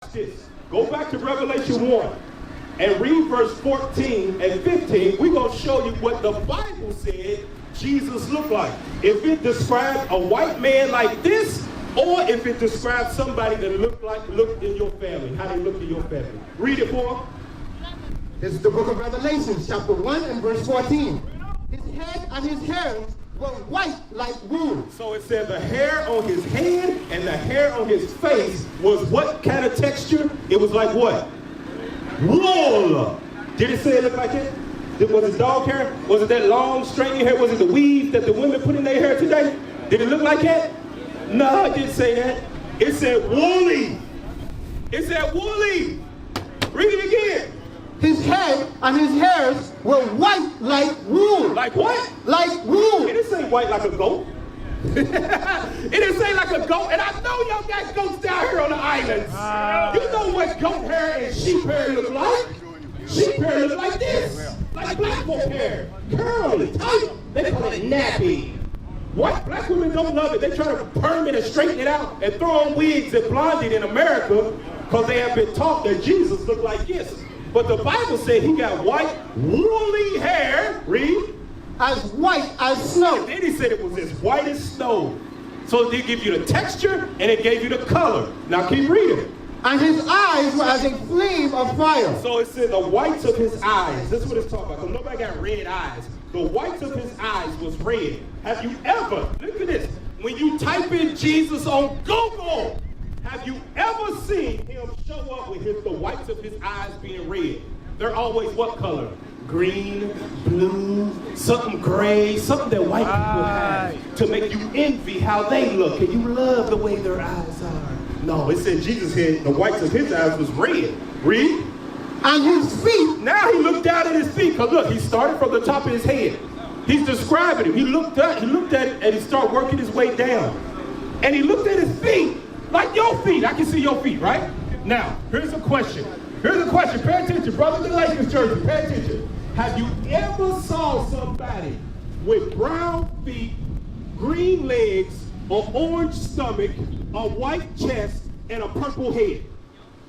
watch this. Go back to Revelation 1 and read verse 14 and 15. We're going to show you what the Bible said Jesus looked like. If it described a white man like this, or if it describes somebody that looked in your family, how they looked in your family. Read it for them. This is the book of Revelation, chapter 1 and verse 14. His head and his hairs were white like wool. So it said the hair on his head and the hair on his face was what kind of texture? It was like what? Wool. Did it say it looked like it? Was it dog hair? Was it that long, straightening hair? Was it the weave that the women put in their hair today? Did it look like that? No, it didn't say that. It said woolly. It said woolly. Read it again. His head and his hairs were white like wool. Like what? Like wool. It didn't say white like a goat. It didn't say like a goat. And I know y'all got goats down here on the islands. You know what goat hair and sheep hair look like. Sheep hair look like this. Like black folk hair. Curly, tight. They call it nappy. White black women don't love it. They try to perm it and straighten it out and throw on wigs and blonde it in America because they have been taught that Jesus looked like this. But the Bible said he got white, woolly hair. Read. As white as snow. And then he said it was as white as snow. So they give you the texture and it gave you the color. Now keep reading. And his eyes were as a flame of fire. So it said the whites of his eyes. This is what it's talking about. Because nobody got red eyes. The whites of his eyes was red. Have you ever, look at this, when you type in Jesus on Google, have you ever seen him show up with the whites of his eyes being red? They're always what color? Green, blue, something gray, something that white people have to make you envy how they look and you love the way their eyes are. No, it said Jesus had the whites of his eyes was red. Read. And his feet. Now he looked down at his feet. Because look, he started from the top of his head. He's describing him. He looked at it and he started working his way down. And he looked at his feet. Like your feet. I can see your feet, right? Now, here's a question. Here's a question. Pay attention. Brothers in Lakers Church, pay attention. Have you ever saw somebody with brown feet, green legs, an orange stomach, a white chest, and a purple head?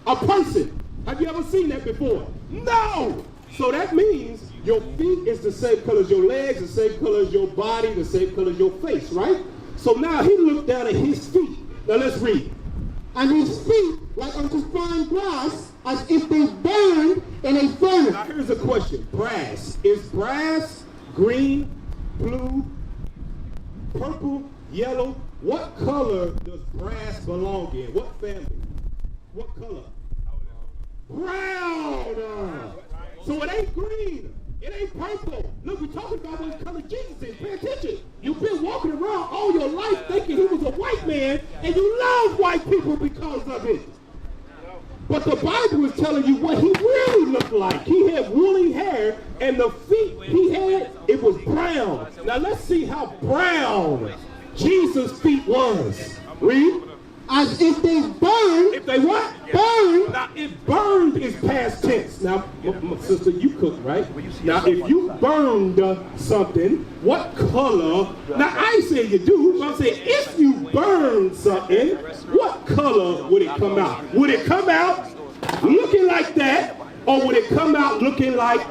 A person. Have you ever seen that before? No! So that means your feet is the same color as your legs, the same color as your body, the same color as your face, right? So now he looked down at his feet. Now let's read. And his feet like unto fine brass, as if they burned in a furnace. Now here's a question. Brass. Is brass green, blue, purple, yellow? What color does brass belong in? What family? What color? Brown. So it ain't green. It ain't purple. Look, we're talking about what color Jesus is. Pay attention. You've been walking around all your life thinking he was a white man, and you love white people because of it. But the Bible is telling you what he really looked like. He had woolly hair, and the feet he had, it was brown. Now let's see how brown Jesus' feet was. Read. As if they burned. If they what? Burned. Now, if burned is past tense. Now, my sister, you cook, right? Now, if you burned something, what color? Now, I ain't saying you do, but I'm saying if you burned something, what color would it come out? Would it come out looking like that, or would it come out looking like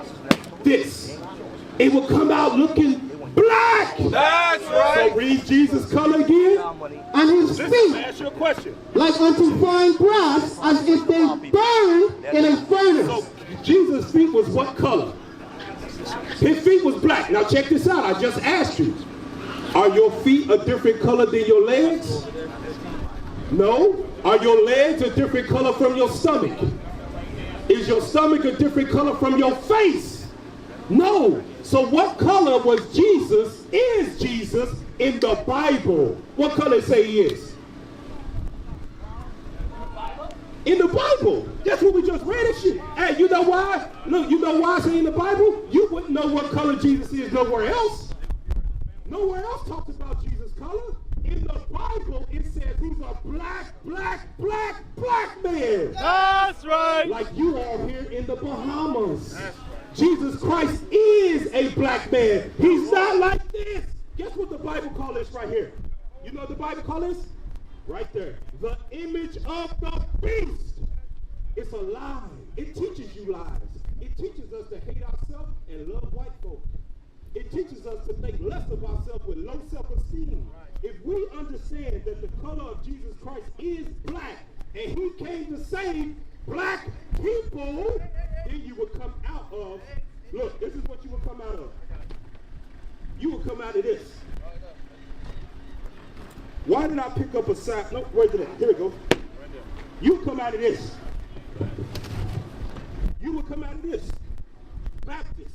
this? It would come out looking black. That's right. So read Jesus' color again. And his feet. Ask you a question. Like unto fine brass, as if they burned in a furnace. So Jesus' feet was what color? His feet was black. Now check this out. I just asked you. Are your feet a different color than your legs? No. Are your legs a different color from your stomach? Is your stomach a different color from your face? No. So what color was Jesus, is Jesus, in the Bible? What color it say he is? In the Bible. That's what we just read and shit. Hey, you know why? Look, you know why it's in the Bible? You wouldn't know what color Jesus is nowhere else. Nowhere else talks about Jesus' color. In the Bible, it says he's a black man. That's right. Like you all here in the Bahamas. Jesus Christ is a black man. He's not like this. Guess what the Bible calls this right here? You know what the Bible calls this? Right there. The image of the beast. It's a lie. It teaches you lies. It teaches us to hate ourselves and love white folk. It teaches us to think less of ourselves with low self-esteem. If we understand that the color of Jesus Christ is black, and he came to save black people, then you would come out of, look, this is what you would come out of. You would come out of this. Why did I pick up a sign? No, where did it? Here we go. You come out of this. You would come out of this. Baptist.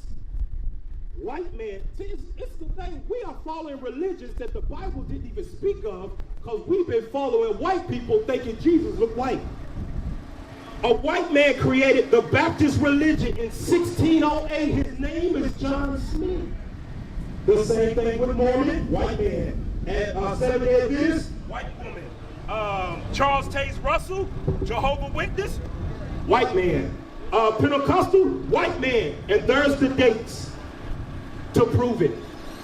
White man. See, it's the thing. We are following religions that the Bible didn't even speak of because we've been following white people thinking Jesus looked white. A white man created the Baptist religion in 1608. His name is John Smith. The same thing with Mormon, white man. And Seventh-day Adventist, white woman. Charles Taze Russell, Jehovah's Witness, white man. Pentecostal, white man. And there's the dates to prove it.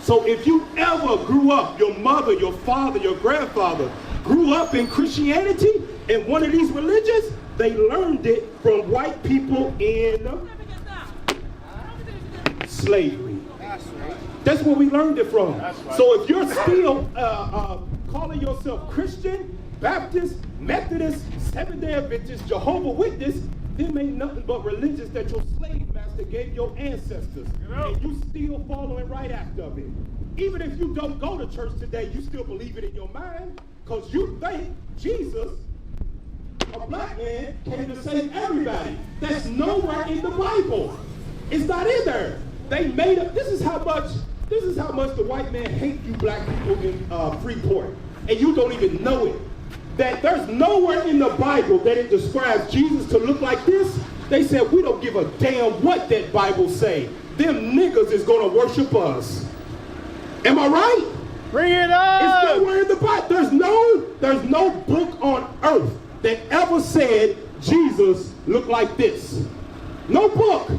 So if you ever grew up, your mother, your father, your grandfather grew up in Christianity and one of these religions, they learned it from white people in slavery. That's where we learned it from. Right. So if you're still calling yourself Christian, Baptist, Methodist, Seventh-day Adventist, Jehovah's Witness, them ain't nothing but religions that your slave master gave your ancestors. And you still following right after it. Even if you don't go to church today, you still believe it in your mind because you think Jesus, a black man, came to save everybody. That's nowhere in the Bible. It's not in there. They made up. This is how much the white man hates you black people in Freeport. And you don't even know it. That there's nowhere in the Bible that it describes Jesus to look like this. They said, we don't give a damn what that Bible say. Them niggas is going to worship us. Am I right? Bring it up! It's nowhere in the Bible. There's no book on earth that ever said Jesus looked like this. No book.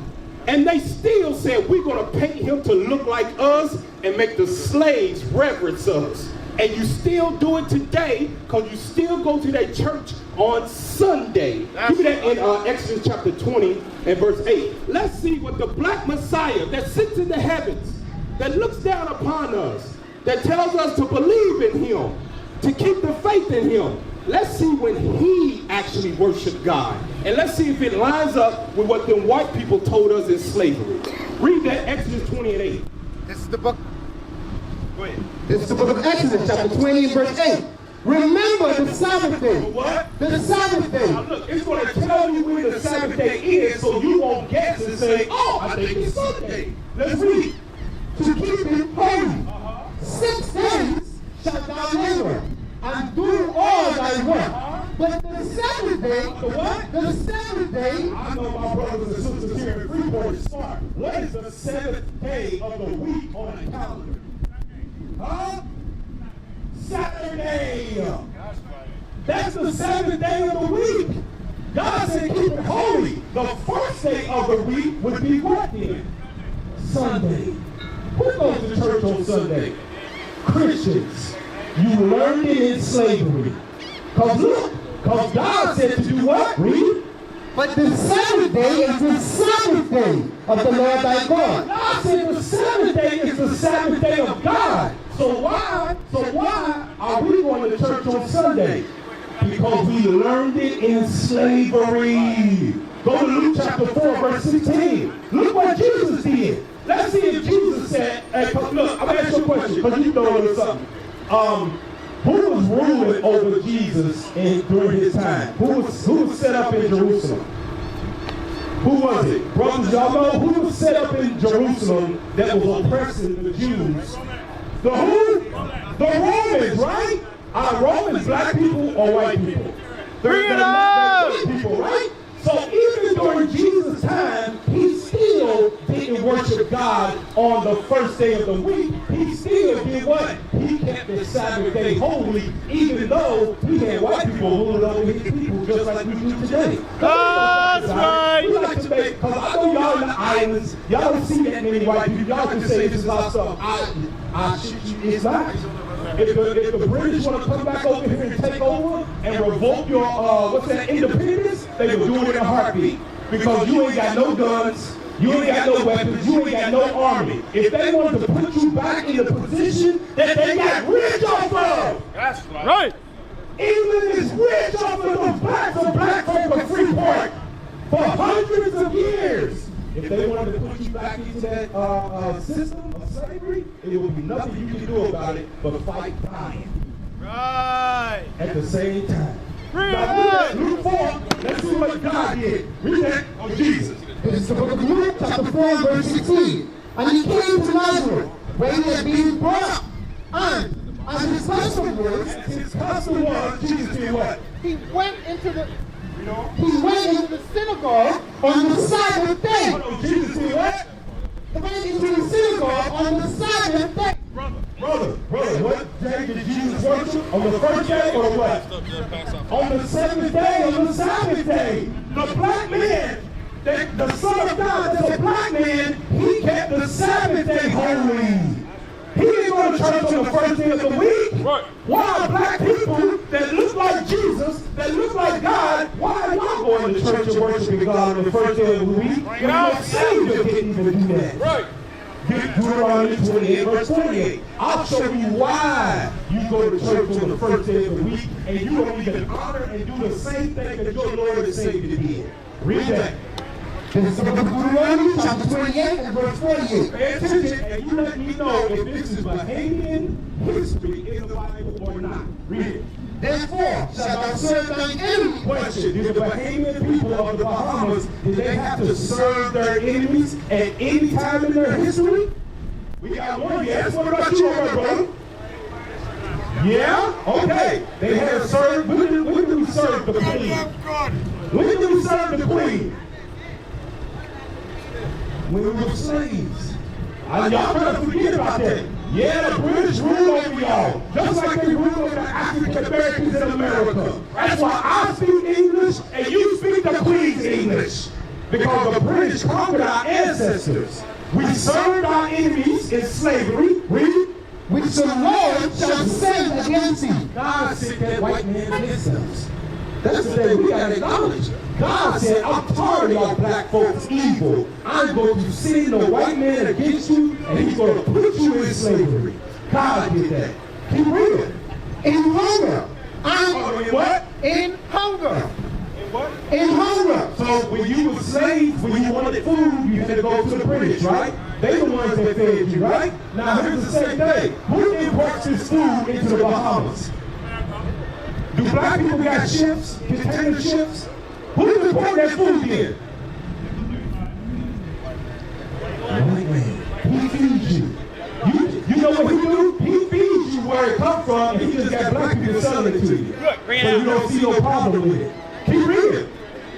And they still said, we're going to paint him to look like us and make the slaves reverence us. And you still do it today because you still go to that church on Sunday. Give me that in Exodus chapter 20 and verse 8. Let's see what the black Messiah that sits in the heavens, that looks down upon us, that tells us to believe in him, to keep the faith in him. Let's see when he actually worshiped God. And let's see if it lines up with what the white people told us in slavery. Read that Exodus 20 and 8. This is the book. Go ahead. This is the book of Exodus, chapter 20 and verse 8. Remember the Sabbath day. What? The Sabbath day. Now look, it's going to tell you when the Sabbath day is so you won't guess and say, oh, I think it's Sunday. Let's read. To keep it holy. 6 days shalt thou labor and do all thy work. But the seventh day, The what? the seventh day, I know my brothers and sisters here in Freeport is smart. What is the seventh day of the week on the calendar? Huh? Saturday. That's the seventh day of the week. God said keep it holy. The first day of the week would be what then? Sunday. Who goes to church on Sunday? Christians. You learned it in slavery. Because God said to do what? Read. but the seventh day is the Sabbath day of the Lord thy God. God said the seventh day is the Sabbath day of God. So why are we going to church on Sunday? Because we learned it in slavery. Go to Luke chapter 4, verse 16. Look what Jesus did. Let's see if Jesus said, hey, look, I'm going to ask you a question, because you know there's something. Who was ruling over Jesus during his time? Who was set up in Jerusalem? Who was it? Brothers, y'all know who was set up in Jerusalem that was oppressing the Jews? The who? The Romans, right? Are Romans black people or white people? They're white people, right? So even during Jesus' time, he still didn't worship God on the first day of the week. He still did what? He kept the Sabbath day holy, even though he had white people ruling over his people just like we do today. That's right. We like to make, because I know y'all in the islands, y'all don't see that many white people. Y'all can say this is our stuff. It's not. If the British want to come back over here and take over and revoke your, independence, they would do it in a heartbeat. Because you ain't got no guns, you ain't got no weapons, you ain't got no army. If they wanted to put you back in the position that they got rich off of. That's right. England is rich off of those black folk of Freeport for hundreds of years. If they wanted to put you back into that system of slavery, it would be nothing you can do about it but fight dying. Right. At the same time. Read Now, it. Luke 4, let's see what God did. Read that on Jesus. It's the book of Luke, chapter 4, verse 16. And he came to Nazareth, where he had been brought up. And as his custom was, His custom was, Jesus did what? he went into the synagogue on the Sabbath day. Hold on, Jesus did what? He went into the synagogue on the Sabbath day. Brother, what day did Jesus worship? On the first day or what? On the seventh day, on the Sabbath day. The black man, the Son of God, that's a black man, he kept the Sabbath day holy. He didn't go to church on the first day of the week. Right. Why are black people that look like Jesus, that look like God, why are y'all going to church and worshiping God on the first day of the week? When your Savior didn't even do that. Right. Deuteronomy 28, verse 28. I'll show you why you go to church on the first day of the week and you don't even honor and do the same thing that your Lord and Savior did. Read that. This is the book of Deuteronomy, chapter 28, and verse 48. Pay attention and you let me know if this is Bahamian history in the Bible or not. Read it. Therefore shalt thou serve thine enemy. Question, did the Bahamian people of the Bahamas, did they have to serve their enemies at any time in their history? We got one yes. What about you, my brother? Yeah? Okay. They had to serve. When did we serve the queen? When did we serve the queen? When we were slaves. Y'all better forget about that. Yeah, the British rule over y'all, just like they rule over the African Americans in America. That's why I speak English and you speak the Queen's English. Because the British conquered our ancestors. We served our enemies in slavery. Read. Which the Lord shall send against thee. God sent that white man against us. That's the thing we gotta acknowledge. God said, I'm tired of y'all black folks evil. I'm going to send the white man against you, and he's going to put you in slavery. God did that. Keep reading. In hunger. In what? In hunger. In what? In hunger. So when you were slaves, when you wanted food, you had to go to the British, right? They the ones that fed you, right? Now here's the same thing. Who imports this food into the Bahamas? Do black people got ships, container ships? Who's importing that food in? White man. He feeds you. You know what he do? He feeds you where it comes from, and he just got black people selling it to you. So you don't see no problem with it. Keep reading.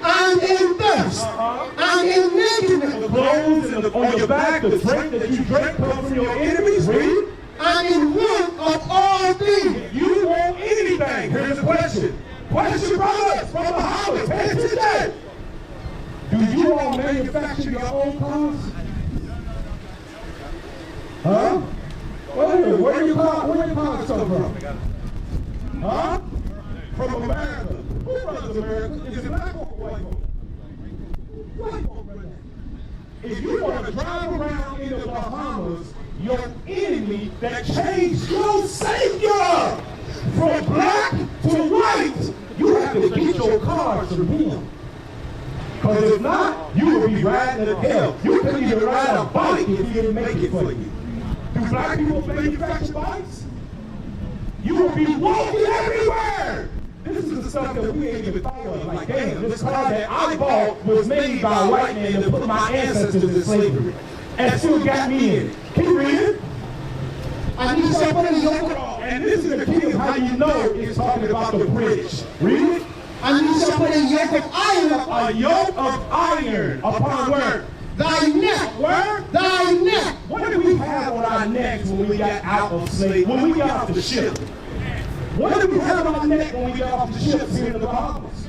And in thirst. And in nakedness. The clothes and on your back, the drink that you drink comes from your enemies. Read. And in want of all things. If you want anything, here's the question. Question from us, from the Bahamas. Pay attention. Do you all manufacture your own cars? Huh? Where do your cars come from? Huh? From America. Who runs America? Is it black or white folk? White folk run that. If you want to drive around in the Bahamas, your enemy that changed your savior from black to white, you have to get your cars from him. Because if not, you will be riding to hell. You couldn't even ride a bike if he didn't make it for you. Do black people manufacture bikes? You will be walking everywhere. This is the stuff that we ain't even thought of. Like, damn, this car that I bought was made by a white man that put my ancestors in slavery and still got me in it. Keep reading. And he shall put a yoke of And this is the key of how you know it's talking about the British. Read it. And he shall put a yoke of iron A upon yoke of iron upon where? thy neck. Where? Thy neck. What did we have on our necks when we got out of slavery? When we got off the ship? What did we have on our neck when we got off the ship here in the Bahamas?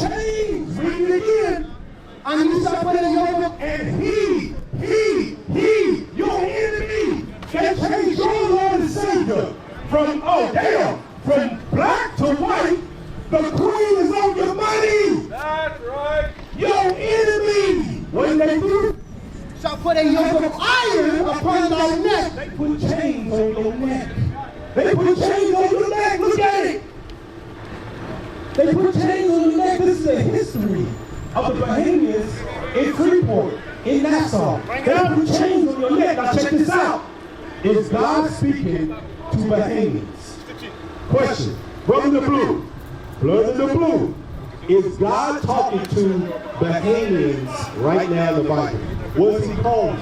Chains. Read it again. And he shall put a yoke of And he, your enemy, that changed your Lord and Savior from, from black to white, the queen is on your mind. What did they do? Shall put a yoke of iron upon thy neck. They put chains on your neck. They put chains on your neck. Look at it. They put chains on your neck. This is the history of the Bahamians in Freeport, in Nassau. They put chains on your neck. Now check this out. Is God speaking to Bahamians? Question. Brother in the blue. Blood in the blue. Is God talking to Bahamians right now in the Bible? What's he calling?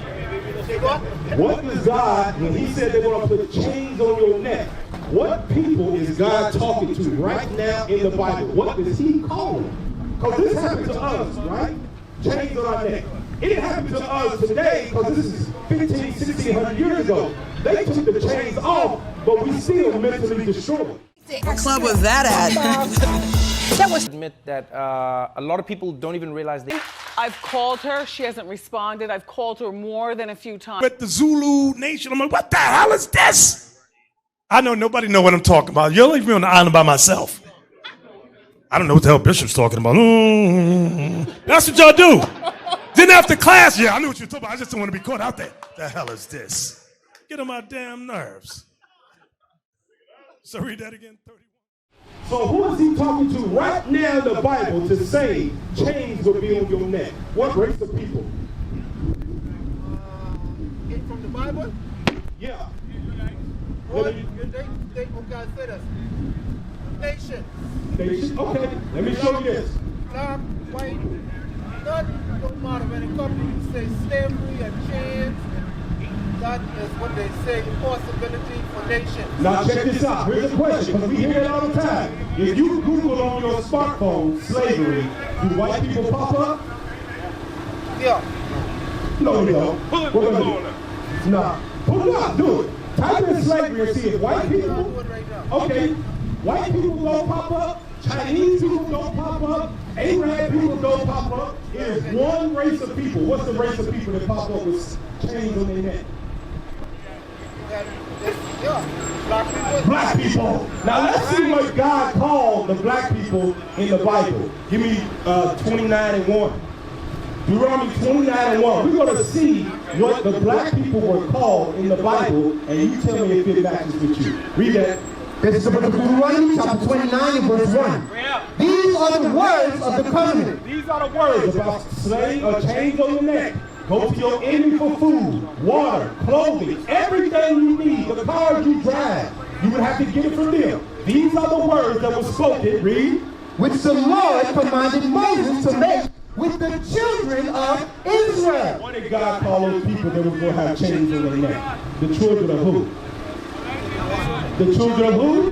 What does God, when he said they're going to put chains on your neck, what people is God talking to right now in the Bible? What does he call them? Because this happened to us, right? Chains on our neck. It happened to us today because this is 15, 1600 years ago. They took the chains off, but we still mentally destroyed. What club was that at? That was admit that a lot of people don't even realize they. I've called her. She hasn't responded. I've called her more than a few times. With the Zulu Nation, I'm like, what the hell is this? I know nobody know what I'm talking about. You'll leave me on the island by myself. I don't know what the hell Bishop's talking about. That's what y'all do. Then after class, yeah, I knew what you were talking about. I just don't want to be caught out there. The hell is this? Get on my damn nerves. So read that again. 31. So who is he talking to right now in the Bible to say chains will be on your neck? What race of people? From the Bible? Yeah. Okay, I said us. Nation. Nation? Okay, let me show you this. Black, white, don't matter when it comes to say slavery and chains. That is what they say, impossibility for nations. Now check this out. Here's a question, because we hear it all the time. If you Google on your smartphone slavery, do white people pop up? Yeah. No, they don't. Pull it up. Nah. Pull it up. Do it. Type in slavery and see if white people. Okay. White people don't pop up. Chinese people don't pop up. Arab people don't pop up. There's one race of people. What's the race of people that pop up with chains on their neck? Black people. Now let's see what God called the black people in the Bible. Give me 29:1. Deuteronomy 29:1. We're going to see what the black people were called in the Bible, and you tell me if it matches with you. Read that. This is the book of Deuteronomy, chapter 29, and verse 1. These are the words of the covenant. These are the words about slave or chains on your neck. Go to your enemy for food, water, clothing, everything you need, the cars you drive. You would have to get it from them. These are the words that were spoken. Read. Which the Lord commanded Moses to make with the children of Israel. What did God call those people that were going to have chains on their neck? The children of who? The children of who?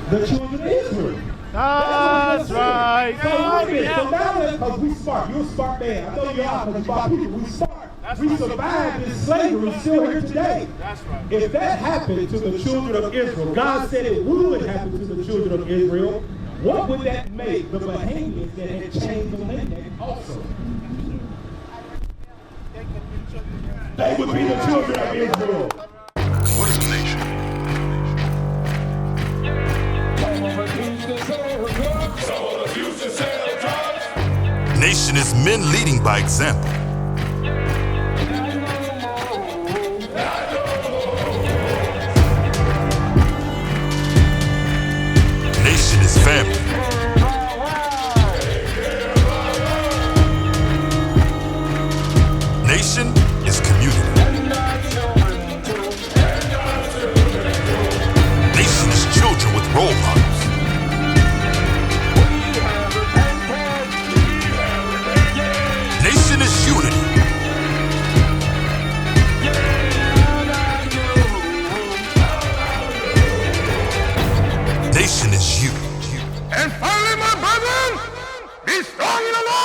The children of Israel. That's right. So now, because we smart, you're a smart man. I know you are, because you're people. We smart. We survived this slavery, still here today. That's right. If that happened to the children of Israel, God said it would happen to the children of Israel. What would that make the Bahamians that had chains on their neck also? They would be the children of Israel. What is a nation? Nation is men leading by example. Nation is family. Nation is community. Nation is children with role models. Nation is unity. Nation is you. And finally, my brethren, be strong in the Lord.